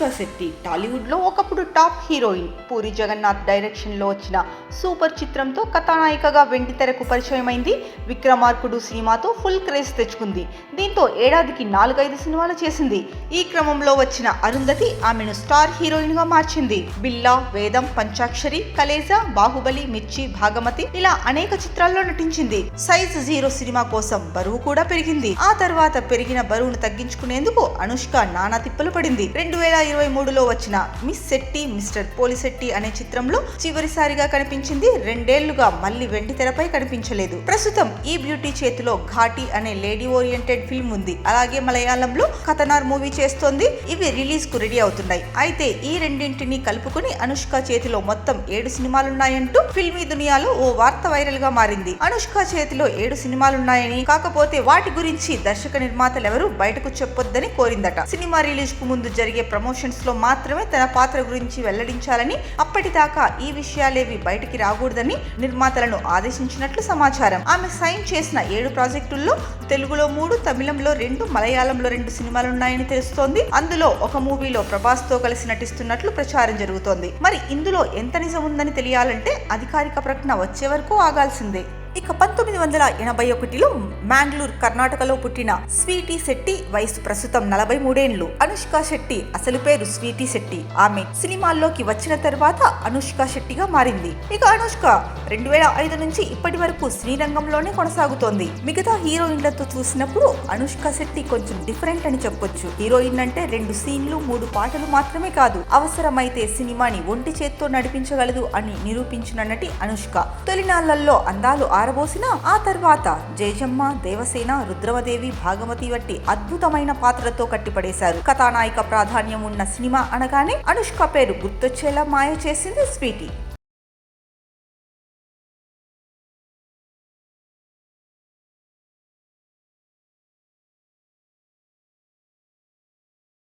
అనుష్క శెట్టి టాలీవుడ్ లో ఒకప్పుడు top heroine. Puri Jagannadh direction లో వచ్చిన సూపర్ చిత్రంతో కథానాయికగా వెండితెరకు పరిచయమైంది. విక్రమార్కుడు సినిమాతో ఫుల్ క్రేజ్ తెచ్చుకుంది. దీంతో ఏడాదికి 4-5 సినిమాలు చేసింది. ఈ క్రమంలో వచ్చిన అరుంధతి ఆమెను స్టార్ హీరోయిన్ గా మార్చింది. బిల్లా, వేదం, పంచాక్షరి, కలేజా, బాహుబలి, మిర్చి, భాగమతి ఇలా అనేక చిత్రాల్లో నటించింది. సైజ్ 0 సినిమా కోసం బరువు కూడా పెరిగింది. ఆ తర్వాత పెరిగిన బరువును తగ్గించుకునేందుకు అనుష్క నానా తిప్పలు పడింది. 2023లో వచ్చిన మిస్ శెట్టి మిస్టర్ పోలిశెట్టి అనే చిత్రంలో చివరిసారిగా కనిపించింది. 2 ఏళ్లుగా మళ్లీ వెండి తెరపై కనిపించలేదు. ప్రస్తుతం ఈ బ్యూటీ చేతిలో ఘాటి అనే లేడీ ఓరియంటెడ్ ఫిల్మ్ ఉంది. అలాగే మలయాళంలో కథనార్ మూవీ చేస్తోంది. ఇవి రిలీజ్ కు రెడీ అవుతున్నాయి. అయితే ఈ రెండింటిని కలుపుకుని అనుష్క చేతిలో మొత్తం 7 సినిమాలున్నాయంటూ ఫిల్మీ దునియాలో ఓ వార్త వైరల్ గా మారింది. అనుష్క చేతిలో 7 సినిమాలున్నాయని, కాకపోతే వాటి గురించి దర్శక నిర్మాతలెవరూ బయటకు చెప్పొద్దని కోరిందట. సినిమా రిలీజ్ కు ముందు జరిగే ప్రమోషన్స్ లో మాత్రమే తన పాత్ర గురించి వెల్లడించాలని, అప్పటిదాకా ఈ విషయాలేవి బయటికి రాకూడదని నిర్మాతలను ఆదేశించినట్లు సమాచారం. ఆమె సైన్ చేసిన 7 ప్రాజెక్టుల్లో తెలుగులో 3, తమిళంలో 2, మలయాళంలో 2 సినిమాలున్నాయని తెలుస్తోంది. అందులో ఒక మూవీలో ప్రభాస్ తో కలిసి నటిస్తున్నట్లు ప్రచారం జరుగుతోంది. మరి ఇందులో ఎంత నిజం ఉందని తెలియాలంటే అధికారిక ప్రకటన వచ్చే వరకు ఆగాల్సిందే. ఇక 1981లో మ్యాంగ్లూర్, కర్ణాటకలో పుట్టిన స్వీటీ శెట్టి వయసు ప్రస్తుతం 43 ఏళ్లు. అనుష్క శెట్టి అసలు పేరు స్వీటీ శెట్టి. ఆమె సినిమాల్లోకి వచ్చిన తర్వాత అనుష్క శెట్టిగా మారింది. ఇక అనుష్క 2005 నుంచి ఇప్పటి వరకు శ్రీరంగంలోనే కొనసాగుతోంది. మిగతా హీరోయిన్లతో చూసినప్పుడు అనుష్క శెట్టి కొంచెం డిఫరెంట్ అని చెప్పొచ్చు. హీరోయిన్ అంటే 2 సీన్లు, 3 పాటలు మాత్రమే కాదు, అవసరమైతే సినిమాని ఒంటి చేత్తో నడిపించగలదు అని నిరూపించిన నటి అనుష్క. తొలినాళ్లలో అందాలు ఆరబోసిన ఆ తర్వాత జయజమ్మ, దేవసేన, రుద్రమదేవి, భాగమతి వంటి అద్భుతమైన పాత్రలతో కట్టిపడేశారు. కథానాయిక ప్రాధాన్యం ఉన్న సినిమా అనగానే అనుష్క పేరు గుర్తొచ్చేలా మాయ చేసింది స్వీటీ.